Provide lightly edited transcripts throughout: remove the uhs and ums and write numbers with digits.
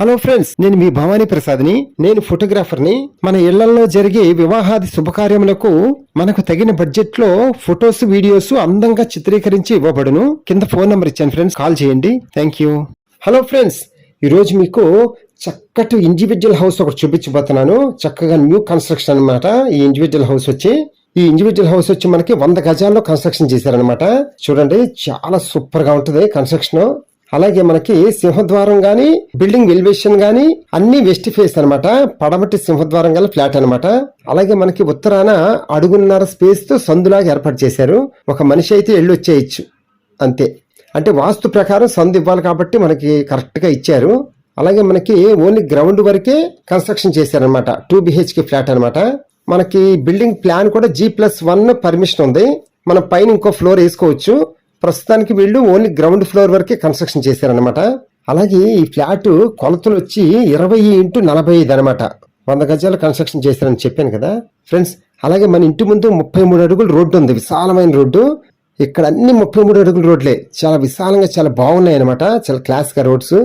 Hello friends, నేను మీ భవానీ ప్రసాద్ని. నేను ఫోటోగ్రాఫర్ని. మన ఇళ్లలో జరిగే వివాహాది శుభకార్యములకు మనకు తగిన బడ్జెట్ లో ఫొటోస్, వీడియోస్ అందంగా చిత్రీకరించి ఇవ్వబడును. కింద ఫోన్ నంబర్ ఇచ్చాను ఫ్రెండ్స్, కాల్ చేయండి. Thank you. హలో ఫ్రెండ్స్, ఈ రోజు మీకు చక్కటి ఇండివిజువల్ హౌస్ ఒకటి చూపించబోతున్నాను. చక్కగా న్యూ కన్స్ట్రక్షన్ అన్నమాట. ఈ ఇండివిజువల్ హౌస్ వచ్చి మనకి 100 గజాల్లో కన్స్ట్రక్షన్ చేశారనమాట. చూడండి, చాలా సూపర్ గా ఉంటుంది కన్స్ట్రక్షన్. అలాగే మనకి సింహద్వారం గాని, బిల్డింగ్ ఎలివేషన్ గాని అన్ని వెస్ట్ ఫేస్ అనమాట. పడమటి సింహద్వారం గల ఫ్లాట్ అనమాట. అలాగే మనకి ఉత్తరాన అడుగున్నర స్పేస్ తో సందులాగా ఏర్పాటు చేశారు. ఒక మనిషి అయితే వెళ్ళి వచ్చేయచ్చు అంతే. అంటే వాస్తు ప్రకారం సందు ఇవ్వాలి కాబట్టి మనకి కరెక్ట్ గా ఇచ్చారు. అలాగే మనకి ఓన్లీ గ్రౌండ్ వరకే కన్స్ట్రక్షన్ చేశారనమాట. 2 BHK ఫ్లాట్ అనమాట. మనకి బిల్డింగ్ ప్లాన్ కూడా G+1 పర్మిషన్ ఉంది. మనం పైన ఇంకో ఫ్లోర్ వేసుకోవచ్చు. ప్రస్తుతానికి వీళ్ళు ఓన్లీ గ్రౌండ్ ఫ్లోర్ వరకే కన్స్ట్రక్షన్ చేశారనమాట. అలాగే ఈ ఫ్లాట్ కొలతలు వచ్చి 20x45 అనమాట. 100 గజాలు కన్స్ట్రక్షన్ చేశారని చెప్పాను కదా ఫ్రెండ్స్. అలాగే మన ఇంటి ముందు 33 అడుగుల రోడ్డు ఉంది, విశాలమైన రోడ్డు. ఇక్కడ అన్ని 33 అడుగుల రోడ్లే, చాలా విశాలంగా చాలా బాగున్నాయి అనమాట. చాలా క్లాస్ గా రోడ్స్.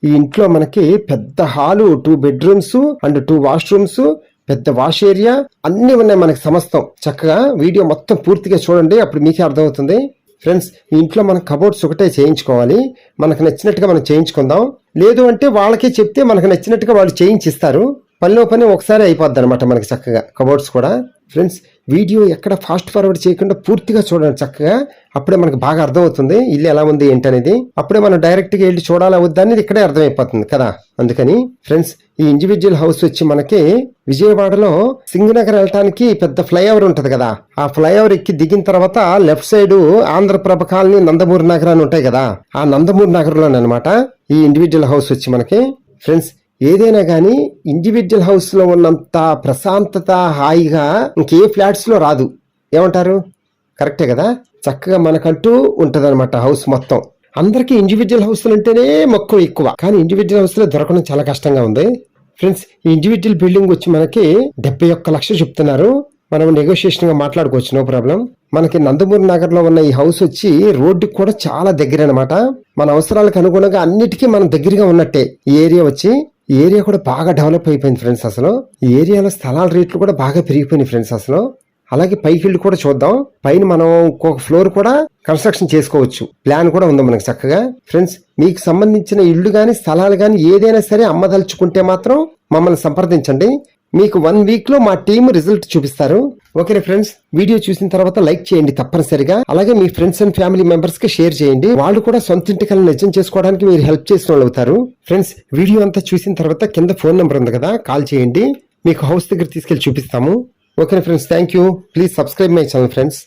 ఈ ఇంట్లో మనకి పెద్ద హాలు, 2 బెడ్రూమ్స్ అండ్ 2 వాష్రూమ్స్, పెద్ద వాష్ ఏరియా అన్ని ఉన్నాయి మనకి సమస్తం. చక్కగా వీడియో మొత్తం పూర్తిగా చూడండి, అప్పుడు మీకే అర్థమవుతుంది. ఫ్రెండ్స్, ఈ ఇంట్లో మనం కబోర్డ్స్ ఒకటే చేయించుకోవాలి. మనకు నచ్చినట్టుగా మనం చేయించుకుందాం. లేదు అంటే వాళ్ళకే చెప్తే మనకు నచ్చినట్టుగా వాళ్ళు చేయించిస్తారు. పనిలో పని ఒకసారి అయిపోద్ది అనమాట మనకి చక్కగా కబోర్డ్స్ కూడా. ఫ్రెండ్స్, వీడియో ఎక్కడ ఫాస్ట్ ఫార్వర్డ్ చేయకుండా పూర్తిగా చూడండి చక్కగా. అప్పుడే మనకు బాగా అర్థమవుతుంది ఇల్లు ఎలా ఉంది ఏంటనేది. అప్పుడే మనం డైరెక్ట్ గా వెళ్ళి చూడాలా వద్దా అనేది ఇక్కడే అర్థమైపోతుంది కదా. అందుకని ఫ్రెండ్స్, ఈ ఇండివిజువల్ హౌస్ వచ్చి మనకి విజయవాడలో సింగనగర్ వెళ్ళటానికి పెద్ద ఫ్లైఓవర్ ఉంటది కదా. ఆ ఫ్లైఓవర్ ఎక్కి దిగిన తర్వాత left side Andhraprabha colony, Nandamuri Nagar అని ఉంటాయి కదా. ఆ నందమూరి నగర్లోనే అనమాట ఈ ఇండివిజువల్ హౌస్ వచ్చి మనకి. ఫ్రెండ్స్, ఏదైనా గానీ ఇండివిజువల్ హౌస్ లో ఉన్నంత ప్రశాంతత, హాయిగా ఇంకే ఫ్లాట్స్ లో రాదు. ఏమంటారు? కరెక్టే కదా. చక్కగా మనకంటూ ఉంటది అనమాట హౌస్ మొత్తం. అందరికీ ఇండివిజువల్ హౌస్లు అంటేనే మక్కువ ఎక్కువ, కానీ ఇండివిజువల్ హౌస్ లో దొరకడం చాలా కష్టంగా ఉంది. ఫ్రెండ్స్, ఈ ఇండివిజువల్ బిల్డింగ్ వచ్చి మనకి 71 లక్షలు చెప్తున్నారు. మనం నెగోషియేషన్ గా మాట్లాడుకోవచ్చు, నో ప్రాబ్లం. మనకి నందమూరి నగర్ లో ఉన్న ఈ హౌస్ వచ్చి రోడ్డుకి కూడా చాలా దగ్గర అనమాట. మన అవసరాలకు అనుగుణంగా అన్నిటికీ మనం దగ్గరగా ఉన్నట్టే. ఈ ఏరియా కూడా బాగా డెవలప్ అయిపోయింది ఫ్రెండ్స్. అసలు ఈ ఏరియాలో స్థలాల రేట్లు కూడా బాగా పెరిగిపోయినాయి ఫ్రెండ్స్ అసలు. అలాగే పైకి వెళ్ళి కూడా చూద్దాం. పైన మనం ఇంకొక ఫ్లోర్ కూడా కన్స్ట్రక్షన్ చేసుకోవచ్చు. ప్లాన్ కూడా ఉంది మనకి చక్కగా. ఫ్రెండ్స్, మీకు సంబంధించిన ఇల్లు గాని, స్థలాలు గాని ఏదైనా సరే అమ్మదలుచుకుంటే మాత్రం మమ్మల్ని సంప్రదించండి. మీకు 1 వీక్ లో మా టీం రిజల్ట్ చూపిస్తారు. ఓకే ఫ్రెండ్స్, వీడియో చూసిన తర్వాత లైక్ చేయండి తప్పనిసరిగా. అలాగే మీ ఫ్రెండ్స్ అండ్ ఫ్యామిలీ మెంబర్స్ కి షేర్ చేయండి. వాళ్ళు కూడా సొంత ఇంటి కలను నిజం చేసుకోవడానికి మీరు హెల్ప్ చేసిన వాళ్ళు అవుతారు. ఫ్రెండ్స్, వీడియో అంతా చూసిన తర్వాత కింద ఫోన్ నెంబర్ ఉంది కదా, కాల్ చేయండి. మీకు హౌస్ దగ్గర తీసుకెళ్లి చూపిస్తాము. Okay friends, thank you. Please subscribe my channel friends.